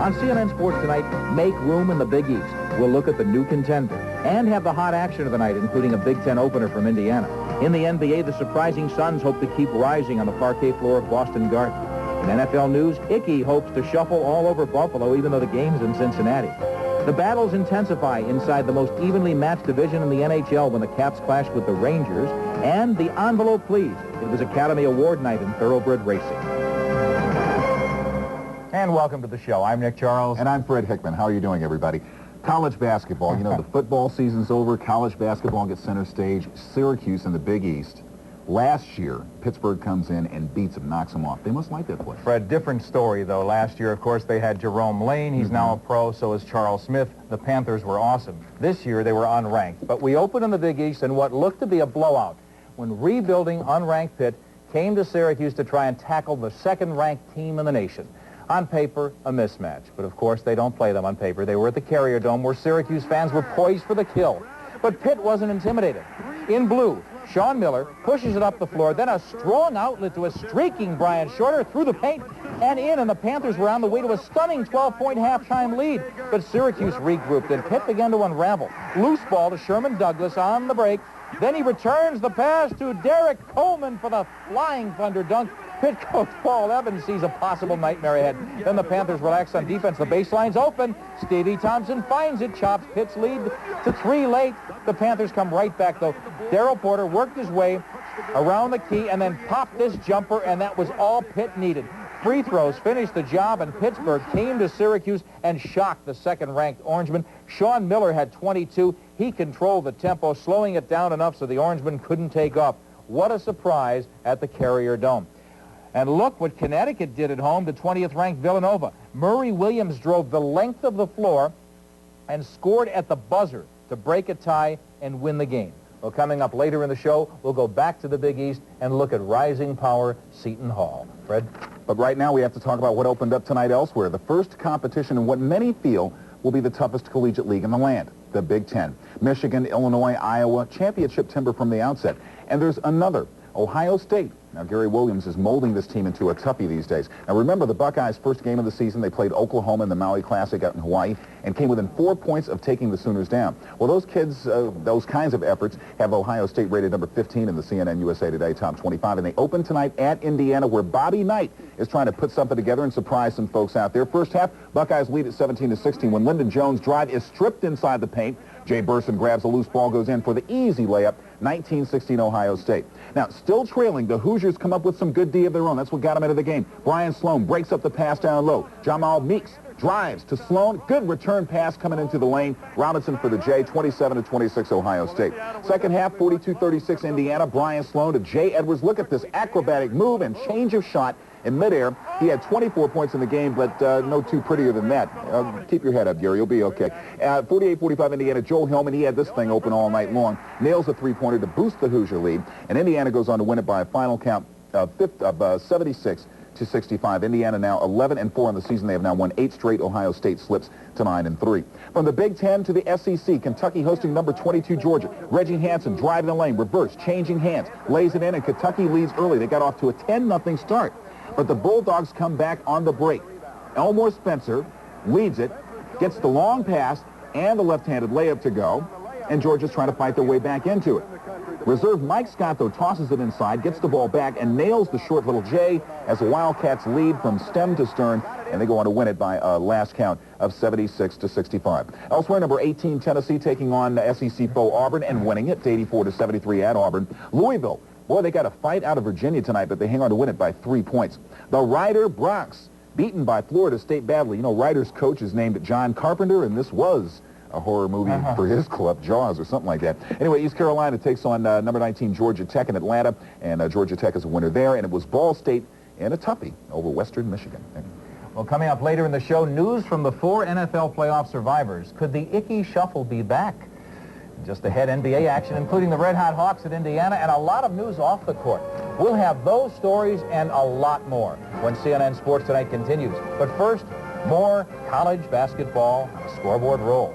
On CNN Sports tonight, make room in the Big East. We'll look at the new contender and have the hot action of the night, including a Big Ten opener from Indiana. In the NBA, the surprising Suns hope to keep rising on the parquet floor of Boston Garden. In NFL news, Icky hopes to shuffle all over Buffalo, even though the game's in Cincinnati. The battles intensify inside the most evenly matched division in the NHL when the Caps clash with the Rangers. And the envelope, please. It was Academy Award night in Thoroughbred racing. And welcome to the show. I'm Nick Charles. And I'm Fred Hickman. How are you doing, everybody? College basketball. You know, the football season's over. College basketball gets center stage. Syracuse in the Big East. Last year, Pittsburgh comes in and beats them, knocks them off. They must like that place. Fred, different story, though. Last year, of course, they had Jerome Lane. He's now a pro. So is Charles Smith. The Panthers were awesome. This year, they were unranked. But we opened in the Big East in what looked to be a blowout when rebuilding unranked Pitt came to Syracuse to try and tackle the second-ranked team in the nation. On paper, a mismatch. But, of course, they don't play them on paper. They were at the Carrier Dome where Syracuse fans were poised for the kill. But Pitt wasn't intimidated. In blue, Sean Miller pushes it up the floor, then a strong outlet to a streaking Brian Shorter through the paint and in, and the Panthers were on the way to a stunning 12-point halftime lead. But Syracuse regrouped, and Pitt began to unravel. Loose ball to Sherman Douglas on the break. Then he returns the pass to Derek Coleman for the flying thunder dunk. Pitt coach Paul Evans sees a possible nightmare ahead. Then the Panthers relax on defense. The baseline's open. Stevie Thompson finds it, chops Pitt's lead to 3 late. The Panthers come right back, though. Darryl Porter worked his way around the key and then popped this jumper, and that was all Pitt needed. Free throws finished the job, and Pittsburgh came to Syracuse and shocked the second-ranked Orangemen. Sean Miller had 22. He controlled the tempo, slowing it down enough so the Orangemen couldn't take off. What a surprise at the Carrier Dome. And look what Connecticut did at home to 20th-ranked Villanova. Murray Williams drove the length of the floor and scored at the buzzer to break a tie and win the game. Well, coming up later in the show, we'll go back to the Big East and look at rising power Seton Hall. Fred? But right now we have to talk about what opened up tonight elsewhere. The first competition in what many feel will be the toughest collegiate league in the land, the Big Ten. Michigan, Illinois, Iowa, championship timber from the outset. And there's another, Ohio State. Now, Gary Williams is molding this team into a toughie these days. Now, remember the Buckeyes' first game of the season, they played Oklahoma in the Maui Classic out in Hawaii and came within 4 points of taking the Sooners down. Well, those kids, those kinds of efforts have Ohio State rated number 15 in the CNN USA Today Top 25, and they open tonight at Indiana, where Bobby Knight is trying to put something together and surprise some folks out there. First half, Buckeyes lead at 17-16 when Lyndon Jones' drive is stripped inside the paint. Jay Burson grabs a loose ball, goes in for the easy layup, 19-16 Ohio State. Now, still trailing, the Hoosiers come up with some good D of their own. That's what got them into the game. Brian Sloan breaks up the pass down low. Jamal Meeks drives to Sloan. Good return pass coming into the lane. Robinson for the J, 27-26 Ohio State. Second half, 42-36 Indiana. Brian Sloan to Jay Edwards. Look at this acrobatic move and change of shot in midair. He had 24 points in the game, but no too prettier than that. Keep your head up, Gary. You'll be okay. 48-45 Indiana. Joel Hillman, he had this thing open all night long. Nails a three-pointer to boost the Hoosier lead. And Indiana goes on to win it by a final count of 76-65. Indiana now 11-4 on the season. They have now won 8 straight. Ohio State slips to 9-3. From the Big Ten to the SEC, Kentucky hosting number 22 Georgia. Reggie Hansen driving the lane, reverse, changing hands, lays it in, and Kentucky leads early. They got off to a 10-0 start. But the Bulldogs come back on the break. Elmore Spencer leads it, gets the long pass and the left-handed layup to go, and Georgia's trying to fight their way back into it. Reserve Mike Scott, though, tosses it inside, gets the ball back, and nails the short little J as the Wildcats lead from stem to stern, and they go on to win it by a last count of 76-65. Elsewhere, number 18 Tennessee taking on SEC foe Auburn and winning it, 84-73 at Auburn. Louisville. Boy, they got a fight out of Virginia tonight, but they hang on to win it by 3 points. The Rider Bronx, beaten by Florida State badly. You know, Rider's coach is named John Carpenter, and this was a horror movie for his club, Jaws or something like that. Anyway, East Carolina takes on number 19 Georgia Tech in Atlanta, and Georgia Tech is a winner there, and it was Ball State in a toughie over Western Michigan. Well, coming up later in the show, news from the 4 NFL playoff survivors. Could the Icky Shuffle be back? Just ahead, NBA action, including the Red-Hot Hawks at Indiana, and a lot of news off the court. We'll have those stories and a lot more when CNN Sports Tonight continues. But first, more college basketball on a scoreboard roll.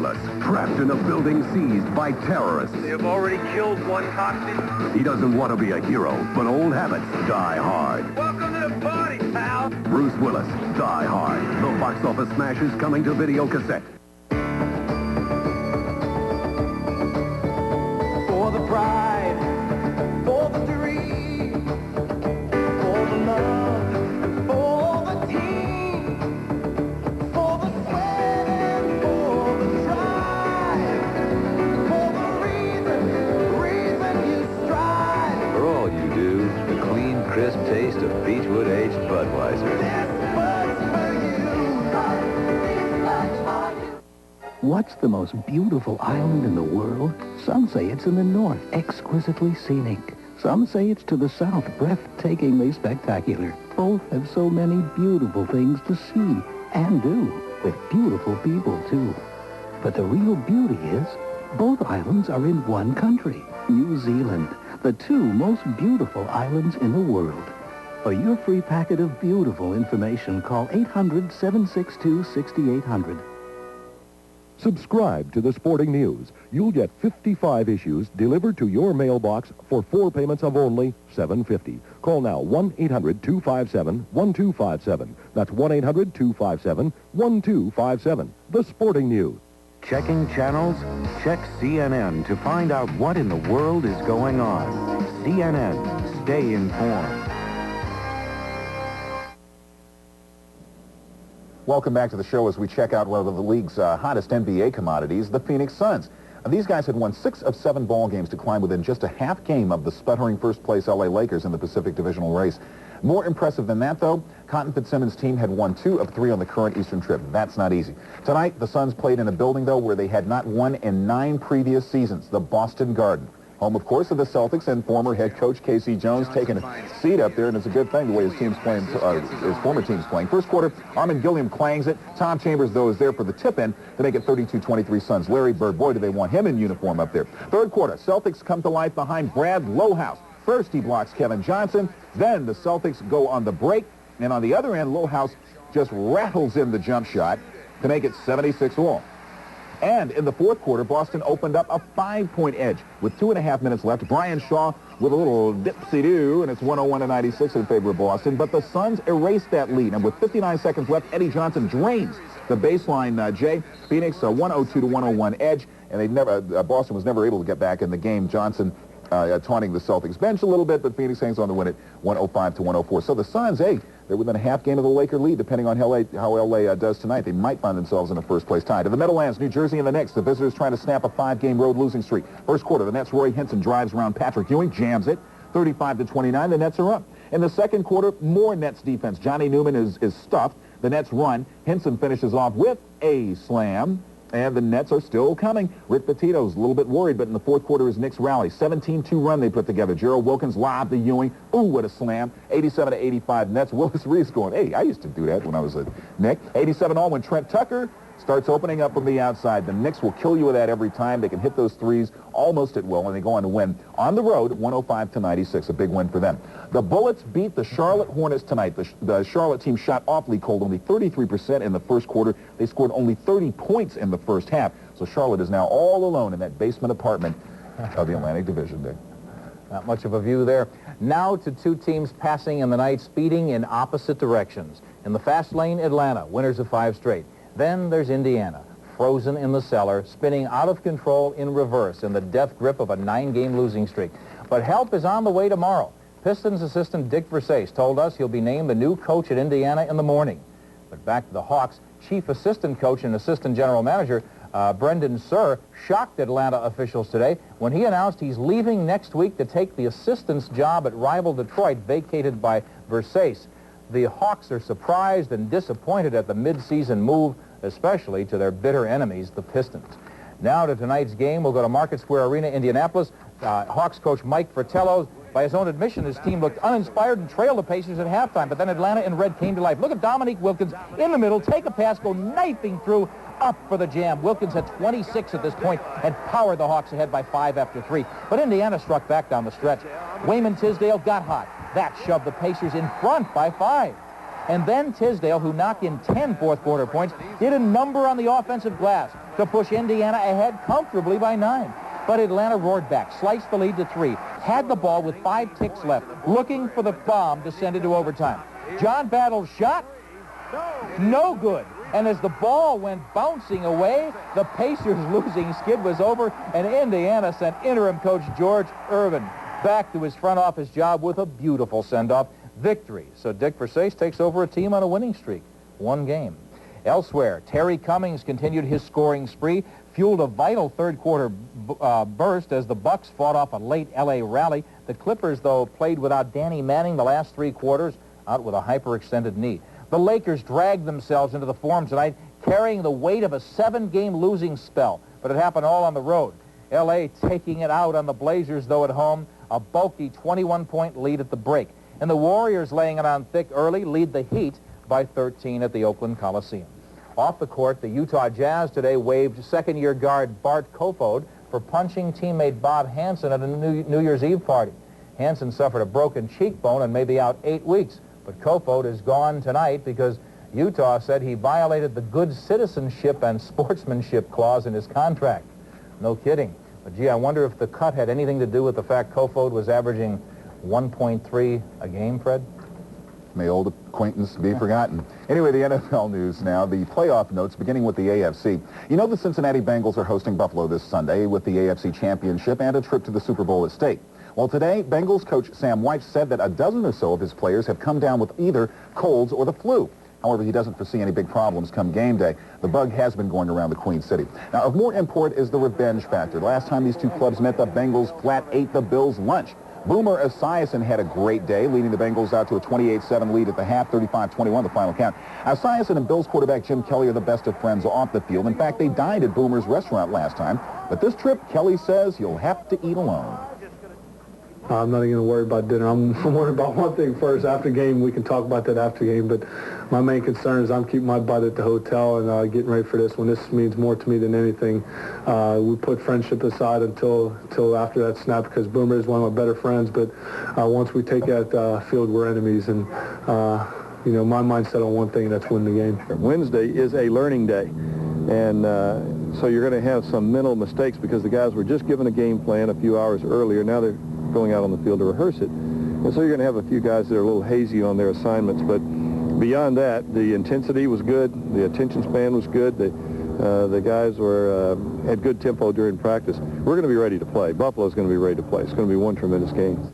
Willis, trapped in a building seized by terrorists. They have already killed one hostage. He doesn't want to be a hero, but old habits die hard. Welcome to the party, pal. Bruce Willis, Die Hard. The box office smash is coming to video cassette. For the pride, for the dream, for the love, for the team, for the sweat and for the drive, for the reason you strive. For all you do, the clean, crisp taste of Beechwood aged Budweiser. This was for you. This was for you. What's the most beautiful island in the world? Some say it's in the north, exquisitely scenic. Some say it's to the south, breathtakingly spectacular. Both have so many beautiful things to see and do, with beautiful people, too. But the real beauty is, both islands are in one country, New Zealand, the two most beautiful islands in the world. For your free packet of beautiful information, call 800-762-6800. Subscribe to the Sporting News. You'll get 55 issues delivered to your mailbox for 4 payments of only $7.50. Call now 1-800-257-1257. That's 1-800-257-1257. The Sporting News. Checking channels? Check CNN to find out what in the world is going on. CNN. Stay informed. Welcome back to the show as we check out one of the league's hottest NBA commodities, the Phoenix Suns. These guys had won 6 of 7 ball games to climb within just a half game of the sputtering first-place LA Lakers in the Pacific Divisional race. More impressive than that, though, Cotton Fitzsimmons' team had won 2 of 3 on the current Eastern trip. That's not easy. Tonight, the Suns played in a building, though, where they had not won in 9 previous seasons, the Boston Garden. Home, of course, of the Celtics and former head coach Casey Jones taking a seat up there, and it's a good thing the way his team's playing, his former team's playing. First quarter, Armin Gilliam clangs it. Tom Chambers, though, is there for the tip-in to make it 32-23 Suns. Larry Bird, boy, do they want him in uniform up there. Third quarter, Celtics come to life behind Brad Lohaus. First, he blocks Kevin Johnson. Then the Celtics go on the break, and on the other end, Lohaus just rattles in the jump shot to make it 76-all. And in the fourth quarter, Boston opened up a 5-point edge. With 2.5 minutes left, Brian Shaw with a little dipsy-doo, and it's 101-96 in favor of Boston. But the Suns erased that lead, and with 59 seconds left, Eddie Johnson drains the baseline, Jay. Phoenix, a 102-101 edge, and Boston was never able to get back in the game. Johnson taunting the Celtics bench a little bit, but Phoenix hangs on to win it 105-104. So the Suns, hey, they're within a half game of the Laker lead, depending on how LA does tonight. They might find themselves in a first-place tie. To the Meadowlands, New Jersey and the Knicks. The visitors trying to snap a 5-game road losing streak. First quarter, the Nets' Roy Hinson drives around Patrick Ewing, jams it. 35-29, the Nets are up. In the second quarter, more Nets defense. Johnny Newman is stuffed. The Nets run. Hinson finishes off with a slam. And the Nets are still coming. Rick Pitino's a little bit worried, but in the fourth quarter, his Knicks rally. 17-2 run they put together. Gerald Wilkins lobbed to Ewing. Ooh, what a slam. 87-85 Nets. Willis Reeves going, hey, I used to do that when I was a Knick. 87-all when Trent Tucker starts opening up from the outside. The Knicks will kill you with that every time. They can hit those threes almost at will, and they go on to win on the road 105-96, a big win for them. The Bullets beat the Charlotte Hornets tonight. The Charlotte team shot awfully cold, only 33% in the first quarter. They scored only 30 points in the first half. So Charlotte is now all alone in that basement apartment of the Atlantic Division Day. Not much of a view there. Now to 2 teams passing in the night, speeding in opposite directions. In the fast lane, Atlanta, winners of 5 straight. Then there's Indiana, frozen in the cellar, spinning out of control in reverse in the death grip of a 9-game losing streak. But help is on the way tomorrow. Pistons assistant Dick Versace told us he'll be named the new coach at Indiana in the morning. But back to the Hawks, chief assistant coach and assistant general manager Brendan Surr shocked Atlanta officials today when he announced he's leaving next week to take the assistant's job at rival Detroit, vacated by Versace. The Hawks are surprised and disappointed at the mid-season move, especially to their bitter enemies, the Pistons. Now to tonight's game, we'll go to Market Square Arena, Indianapolis. Hawks coach Mike Fratello, by his own admission, his team looked uninspired and trailed the Pacers at halftime, but then Atlanta in red came to life. Look at Dominique Wilkins in the middle, take a pass, go knifing through, up for the jam. Wilkins had 26 at this point and powered the Hawks ahead by 5 after 3. But Indiana struck back down the stretch. Wayman Tisdale got hot. That shoved the Pacers in front by 5. And then Tisdale, who knocked in 10 fourth-quarter points, did a number on the offensive glass. to push Indiana ahead comfortably by 9. But Atlanta roared back, sliced the lead to 3, had the ball with 5 ticks left, looking for the bomb to send into overtime. John Battle's shot, no good. And as the ball went bouncing away, the Pacers' losing skid was over, and Indiana sent interim coach George Irvin back to his front office job with a beautiful send-off victory. So Dick Versace takes over a team on a winning streak. 1 game. Elsewhere, Terry Cummings continued his scoring spree, fueled a vital third-quarter burst as the Bucks fought off a late L.A. rally. The Clippers, though, played without Danny Manning the last 3 quarters, out with a hyperextended knee. The Lakers dragged themselves into the form tonight, carrying the weight of a 7-game losing spell, but it happened all on the road. L.A. taking it out on the Blazers, though, at home, a bulky 21-point lead at the break. And the Warriors, laying it on thick early, lead the Heat by 13 at the Oakland Coliseum. Off the court, the Utah Jazz today waived second-year guard Bart Kofod for punching teammate Bob Hansen at a New Year's Eve party. Hansen suffered a broken cheekbone and may be out 8 weeks, but Kofod is gone tonight because Utah said he violated the good citizenship and sportsmanship clause in his contract. No kidding. But, gee, I wonder if the cut had anything to do with the fact Kofod was averaging 1.3 a game, Fred? May old acquaintance be forgotten. Anyway, the NFL news now, the playoff notes, beginning with the AFC. You know the Cincinnati Bengals are hosting Buffalo this Sunday with the AFC Championship and a trip to the Super Bowl at stake. Well, today, Bengals coach Sam White said that a dozen or so of his players have come down with either colds or the flu. However, he doesn't foresee any big problems come game day. The bug has been going around the Queen City. Now, of more import is the revenge factor. Last time these two clubs met, the Bengals flat ate the Bills' lunch. Boomer Esiason had a great day, leading the Bengals out to a 28-7 lead at the half, 35-21 the final count. Esiason and Bills quarterback Jim Kelly are the best of friends off the field. In fact, they dined at Boomer's restaurant last time. But this trip, Kelly says he'll have to eat alone. I'm not even going to worry about dinner. I'm worried about one thing first. After game, we can talk about that after game. But my main concern is I'm keeping my butt at the hotel and getting ready for this one. This means more to me than anything. We put friendship aside until after that snap because Boomer is one of my better friends. But once we take that field, we're enemies. And, you know, my mindset on one thing, that's win the game. Wednesday is a learning day. And so you're going to have some mental mistakes because the guys were just given a game plan a few hours earlier. Now they're going out on the field to rehearse it. And so you're going to have a few guys that are a little hazy on their assignments. But beyond that, the intensity was good. The attention span was good. The guys were had good tempo during practice. We're going to be ready to play. Buffalo's going to be ready to play. It's going to be one tremendous game.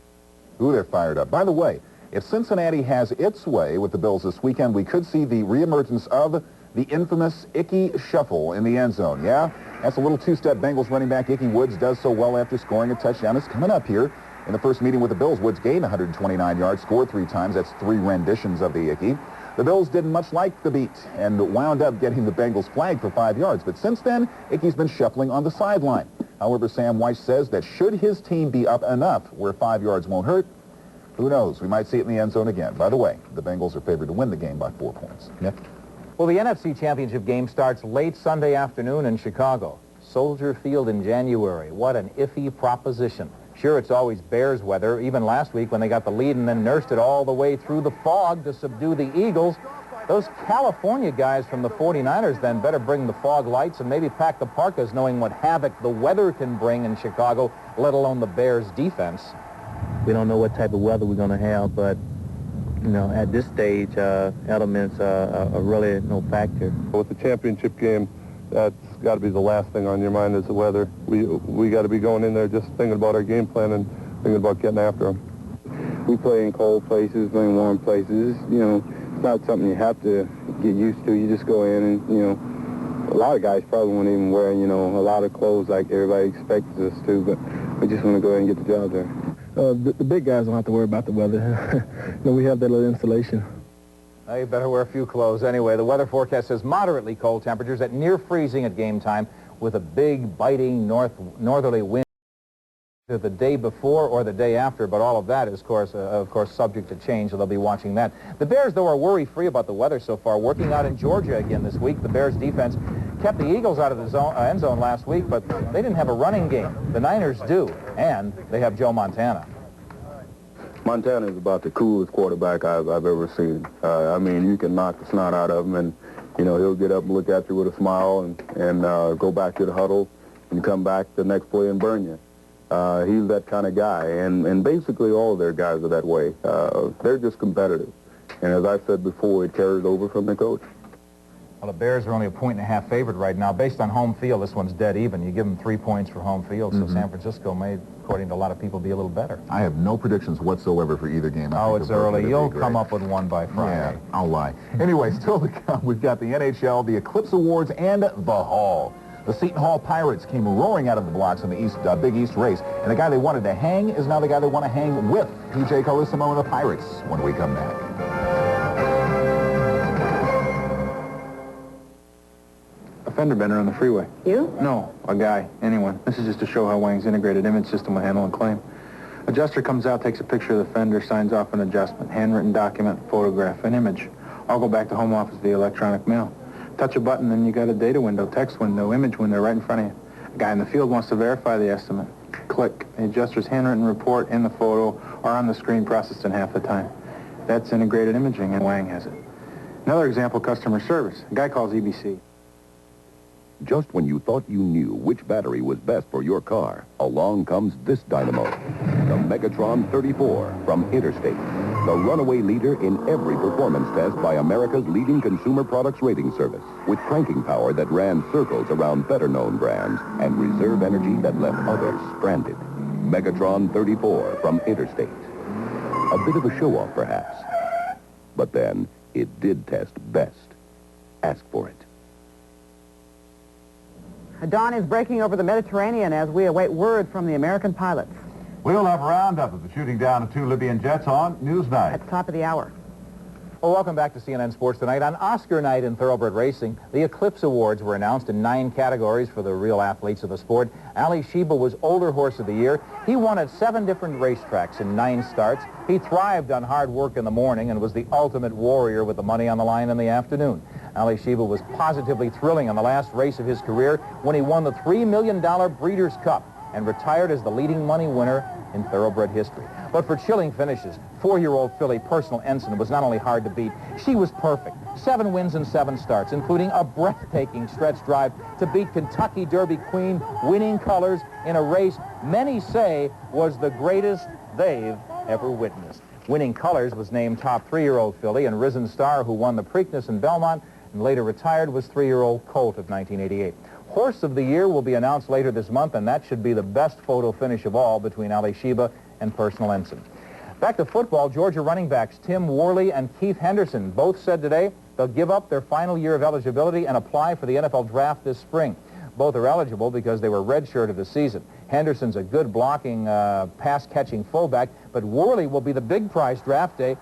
Ooh, they're fired up. By the way, if Cincinnati has its way with the Bills this weekend, we could see the reemergence of the infamous Icky Shuffle in the end zone. Yeah, that's a little two-step Bengals running back. Icky Woods does so well after scoring a touchdown. It's coming up here. In the first meeting with the Bills, Woods gained 129 yards, scored 3 times. That's 3 renditions of the Icky. The Bills didn't much like the beat and wound up getting the Bengals flagged for 5 yards. But since then, Icky's been shuffling on the sideline. However, Sam White says that should his team be up enough where 5 yards won't hurt, who knows? We might see it in the end zone again. By the way, the Bengals are favored to win the game by 4 points. Nick? Well, the NFC Championship game starts late Sunday afternoon in Chicago. Soldier Field in January. What an iffy proposition. Sure, it's always Bears weather, even last week when they got the lead and then nursed it all the way through the fog to subdue the Eagles. Those California guys from the 49ers then better bring the fog lights and maybe pack the parkas knowing what havoc the weather can bring in Chicago, let alone the Bears' defense. We don't know what type of weather we're going to have, but, you know, at this stage, elements are really no factor. With the championship game, that's got to be the last thing on your mind is the weather. We got to be going in there just thinking about our game plan and thinking about getting after them. We play in cold places, play in warm places. You know, it's not something you have to get used to. You just go in and, you know, a lot of guys probably won't even wear, you know, a lot of clothes like everybody expects us to, but we just want to go ahead and get the job done. The big guys don't have to worry about the weather. You know, we have that little insulation. You better wear a few clothes anyway. The weather forecast says moderately cold temperatures at near freezing at game time with a big, biting northerly wind either the day before or the day after, but all of that is, of course, subject to change, so they'll be watching that. The Bears, though, are worry-free about the weather so far, working out in Georgia again this week. The Bears' defense kept the Eagles out of the end zone last week, but they didn't have a running game. The Niners do, and they have Joe Montana. Montana is about the coolest quarterback I've ever seen. I mean, you can knock the snot out of him, and You know, he'll get up and look at you with a smile and go back to the huddle and come back the next play and burn you. He's that kind of guy, and basically all of their guys are that way. They're just competitive. And as I said before, it carries over from the coach. Well, the Bears are only a 1.5 favorite right now. Based on home field, this one's dead even. You give them 3 points for home field, so San Francisco may, according to a lot of people, be a little better. I have no predictions whatsoever for either game. Oh, it's early. You'll come up with one by Friday. Yeah, I'll lie. Anyway, still to come, we've got the NHL, the Eclipse Awards, and the Hall. The Seton Hall Pirates came roaring out of the blocks in the Big East race, and the guy they wanted to hang is now the guy they want to hang with, P.J. Carlissimo and the Pirates, when we come back. A fender bender on the freeway. You? No, a guy, anyone. This is just to show how Wang's integrated image system will handle a claim. Adjuster comes out, takes a picture of the fender, signs off an adjustment, handwritten document, photograph, an image. I'll go back to home office via electronic mail. Touch a button, and you got a data window, text window, image window right in front of you. A guy in the field wants to verify the estimate. Click. The adjuster's handwritten report and the photo are on the screen, processed in half the time. That's integrated imaging, and Wang has it. Another example, customer service. A guy calls EBC. Just when you thought you knew which battery was best for your car, along comes this dynamo, the Megatron 34 from Interstate, the runaway leader in every performance test by America's leading consumer products rating service, with cranking power that ran circles around better-known brands and reserve energy that left others stranded. Megatron 34 from Interstate. A bit of a show-off, perhaps. But then, it did test best. Ask for it. Dawn is breaking over the Mediterranean as we await word from the American pilots. We'll have a roundup of the shooting down of 2 Libyan jets on Newsnight. At the top of the hour. Well, welcome back to CNN Sports Tonight. On Oscar night in Thoroughbred Racing, the Eclipse Awards were announced in 9 categories for the real athletes of the sport. Ali Sheba was Older Horse of the Year. He won at 7 different racetracks in 9 starts. He thrived on hard work in the morning and was the ultimate warrior with the money on the line in the afternoon. Ali Sheba was positively thrilling on the last race of his career when he won the $3 million Breeders' Cup and retired as the leading money winner in thoroughbred history. But for chilling finishes, 4-year-old filly Personal Ensign was not only hard to beat, she was perfect. 7 wins in 7 starts, including a breathtaking stretch drive to beat Kentucky Derby Queen, Winning Colors, in a race many say was the greatest they've ever witnessed. Winning Colors was named top 3-year-old filly, and Risen Star, who won the Preakness in Belmont and later retired, was 3-year-old Colt of 1988. Horse of the Year will be announced later this month, and that should be the best photo finish of all between Ali Sheba and Personal Ensign. Back to football, Georgia running backs Tim Worley and Keith Henderson both said today they'll give up their final year of eligibility and apply for the NFL draft this spring. Both are eligible because they were redshirted this season. Henderson's a good blocking, pass-catching fullback, but Worley will be the big prize draft day,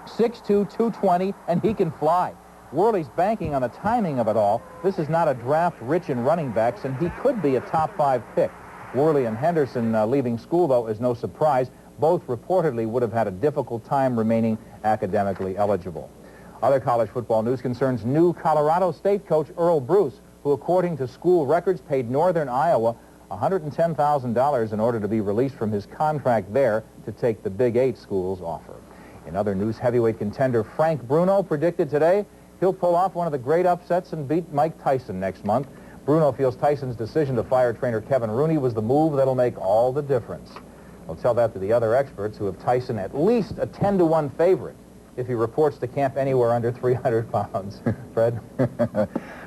6'2", 220, and he can fly. Worley's banking on the timing of it all. This is not a draft rich in running backs, and he could be a top 5 pick. Worley and Henderson leaving school, though, is no surprise. Both reportedly would have had a difficult time remaining academically eligible. Other college football news concerns new Colorado State coach Earl Bruce, who, according to school records, paid Northern Iowa $110,000 in order to be released from his contract there to take the Big 8 school's offer. In other news, heavyweight contender Frank Bruno predicted today he'll pull off one of the great upsets and beat Mike Tyson next month. Bruno feels Tyson's decision to fire trainer Kevin Rooney was the move that'll make all the difference. I'll tell that to the other experts who have Tyson at least a 10-to-1 favorite if he reports to camp anywhere under 300 pounds. Fred?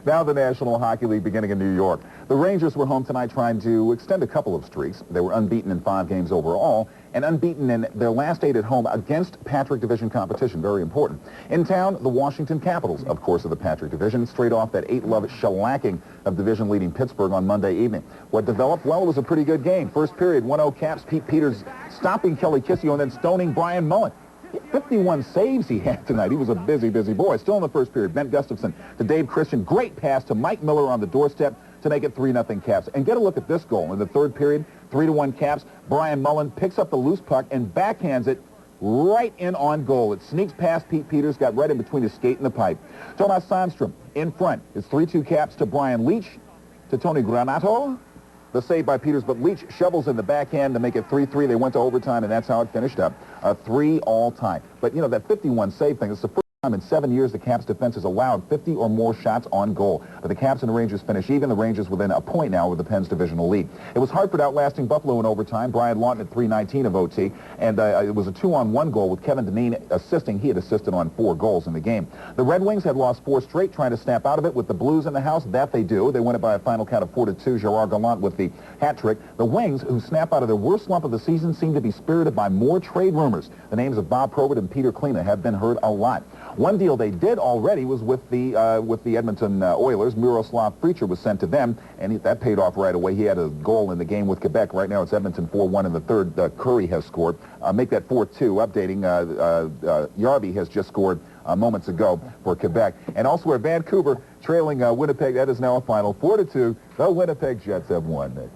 Now the National Hockey League beginning in New York. The Rangers were home tonight trying to extend a couple of streaks. They were unbeaten in 5 games overall and unbeaten in their last 8 at home against Patrick Division competition. Very important. In town, the Washington Capitals, of course, of the Patrick Division, straight off that 8-love shellacking of division-leading Pittsburgh on Monday evening. What developed? Well, it was a pretty good game. First period, 1-0 Caps. Pete Peters stopping Kelly Kissio and then stoning Brian Mullen. 51 saves he had tonight. He was a busy, busy boy. Still in the first period, Bent Gustafson to Dave Christian. Great pass to Mike Miller on the doorstep to make it 3-0 Caps. And get a look at this goal. In the third period, 3-1 Caps. Brian Mullen picks up the loose puck and backhands it right in on goal. It sneaks past Pete Peters, got right in between his skate and the pipe. Tomas Sandstrom in front. It's 3-2 Caps to Brian Leach, to Tony Granato. The save by Peters, but Leach shovels in the backhand to make it 3-3. They went to overtime, and that's how it finished up. 3 all time. But, you know, that 51 save thing is the first In 7 years, the Caps defense has allowed 50 or more shots on goal. But the Caps and the Rangers finish even. The Rangers within a point now with the Pens divisional lead. It was Hartford outlasting Buffalo in overtime. Brian Lawton at 3:19 of OT. And it was a 2-on-1 goal with Kevin Dineen assisting. He had assisted on 4 goals in the game. The Red Wings had lost 4 straight, trying to snap out of it with the Blues in the house. That they do. They win it by a final count of 4-2. Gerard Gallant with the hat trick. The Wings, who snap out of their worst slump of the season, seem to be spirited by more trade rumors. The names of Bob Probert and Peter Klima have been heard a lot. One deal they did already was with the Edmonton Oilers. Miroslav Preacher was sent to them, and that paid off right away. He had a goal in the game with Quebec. Right now it's Edmonton 4-1 in the third. Curry has scored. Make that 4-2. Updating, Yarby has just scored moments ago for Quebec. And elsewhere, Vancouver trailing Winnipeg. That is now a final 4-2. The Winnipeg Jets have won, Nick.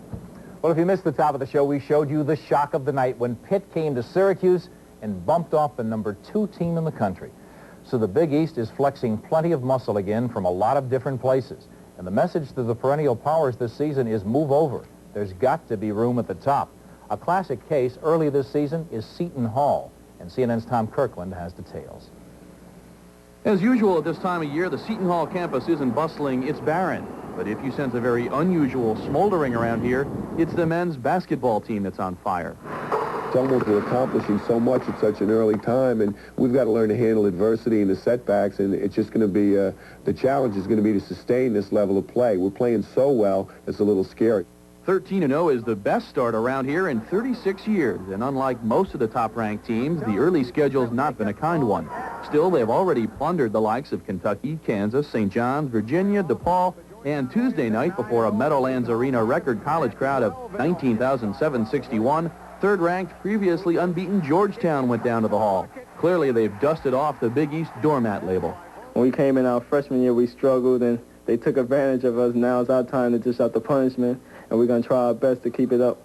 Well, if you missed the top of the show, we showed you the shock of the night when Pitt came to Syracuse and bumped off the #2 team in the country. So the Big East is flexing plenty of muscle again from a lot of different places. And the message to the perennial powers this season is move over. There's got to be room at the top. A classic case early this season is Seton Hall. And CNN's Tom Kirkland has details. As usual at this time of year, the Seton Hall campus isn't bustling, it's barren. But if you sense a very unusual smoldering around here, it's the men's basketball team that's on fire. Almost we're accomplishing so much at such an early time, and we've got to learn to handle adversity and the setbacks, and it's just going to be, the challenge is going to be to sustain this level of play. We're playing so well, it's a little scary. 13-0 is the best start around here in 36 years, and unlike most of the top-ranked teams, the early schedule's not been a kind one. Still, they've already plundered the likes of Kentucky, Kansas, St. John's, Virginia, DePaul, and Tuesday night before a Meadowlands Arena record college crowd of 19,761, third-ranked, previously unbeaten Georgetown went down to the Hall. Clearly, they've dusted off the Big East doormat label. When we came in our freshman year, we struggled, and they took advantage of us. Now it's our time to dish out the punishment, and we're going to try our best to keep it up.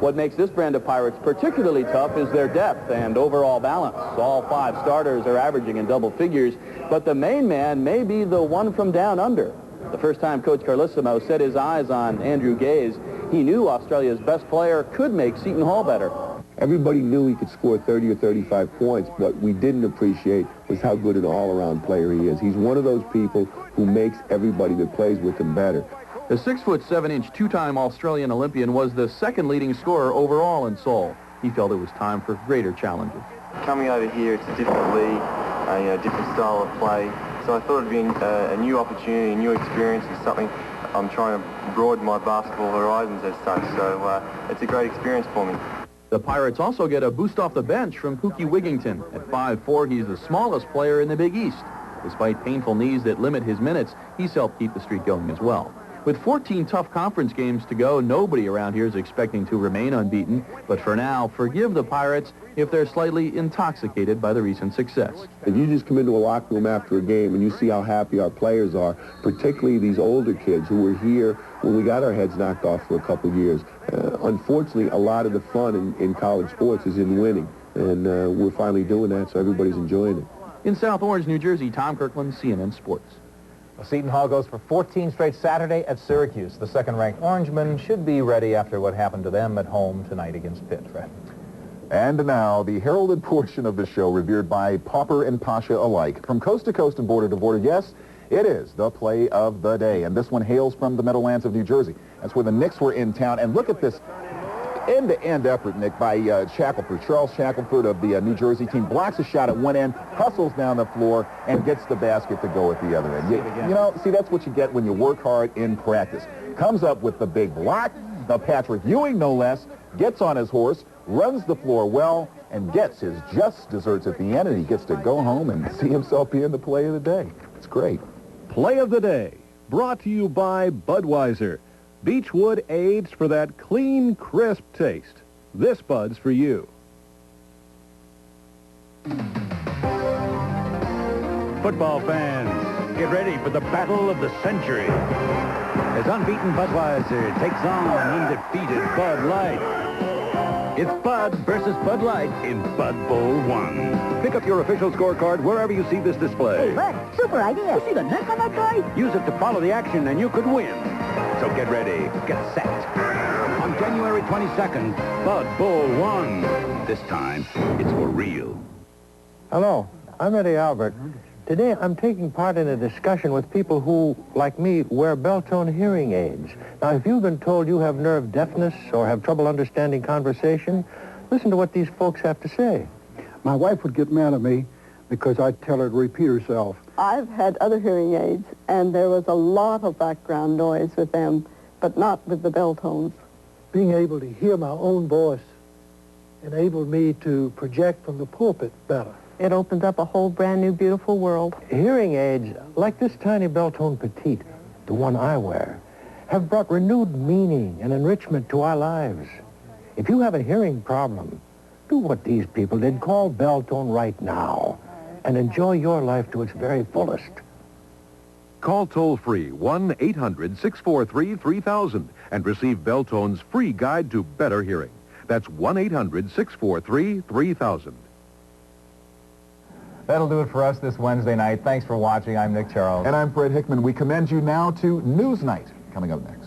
What makes this brand of Pirates particularly tough is their depth and overall balance. All 5 starters are averaging in double figures, but the main man may be the one from down under. The first time Coach Carlissimo set his eyes on Andrew Gaze, he knew Australia's best player could make Seton Hall better. Everybody knew he could score 30 or 35 points. What we didn't appreciate was how good an all-around player he is. He's one of those people who makes everybody that plays with him better. The 6'7" two-time Australian Olympian was the second leading scorer overall in Seoul. He felt it was time for greater challenges. Coming over here, it's a different league, a different style of play. So I thought it'd be a new opportunity, a new experience, and something I'm trying to broaden my basketball horizons as such. So it's a great experience for me. The Pirates also get a boost off the bench from Pookie Wigington. At 5'4", he's the smallest player in the Big East. Despite painful knees that limit his minutes, he's helped keep the streak going as well. With 14 tough conference games to go, nobody around here is expecting to remain unbeaten. But for now, forgive the Pirates if they're slightly intoxicated by the recent success. If you just come into a locker room after a game and you see how happy our players are, particularly these older kids who were here when we got our heads knocked off for a couple of years. Unfortunately, a lot of the fun in college sports is in winning. And we're finally doing that, so everybody's enjoying it. In South Orange, New Jersey, Tom Kirkland, CNN Sports. Well, Seton Hall goes for 14 straight Saturday at Syracuse. The second-ranked Orangemen should be ready after what happened to them at home tonight against Pitt. Fred. And now, the heralded portion of the show revered by pauper and pasha alike. From coast to coast and border to border, yes, it is the play of the day. And this one hails from the Meadowlands of New Jersey. That's where the Knicks were in town. And look at this end-to-end effort, Nick, by Shackelford. Charles Shackelford of the New Jersey team blocks a shot at one end, hustles down the floor, and gets the basket to go at the other end. You know, see, that's what you get when you work hard in practice. Comes up with the big block, the Patrick Ewing, no less, gets on his horse, runs the floor well, and gets his just desserts at the end, and he gets to go home and see himself being the play of the day. It's great. Play of the day, brought to you by Budweiser. Beechwood aids for that clean, crisp taste. This Bud's for you. Football fans, get ready for the battle of the century. As unbeaten Budweiser takes on undefeated Bud Light. It's Bud versus Bud Light in Bud Bowl 1. Pick up your official scorecard wherever you see this display. Hey, Bud, super idea. You see the neck on that guy? Use it to follow the action and you could win. So get ready, get set. On January 22nd, Bud Bowl 1. This time, it's for real. Hello, I'm Eddie Albert. Today, I'm taking part in a discussion with people who, like me, wear bell-tone hearing aids. Now, if you've been told you have nerve deafness or have trouble understanding conversation, listen to what these folks have to say. My wife would get mad at me because I'd tell her to repeat herself. I've had other hearing aids, and there was a lot of background noise with them, but not with the bell tones. Being able to hear my own voice enabled me to project from the pulpit better. It opens up a whole brand new, beautiful world. Hearing aids, like this tiny bell-tone petite, the one I wear, have brought renewed meaning and enrichment to our lives. If you have a hearing problem, do what these people did. Call Bell-Tone right now and enjoy your life to its very fullest. Call toll-free 1-800-643-3000 and receive Bell-Tone's free guide to better hearing. That's 1-800-643-3000. That'll do it for us this Wednesday night. Thanks for watching. I'm Nick Charles. And I'm Fred Hickman. We commend you now to News Night, coming up next.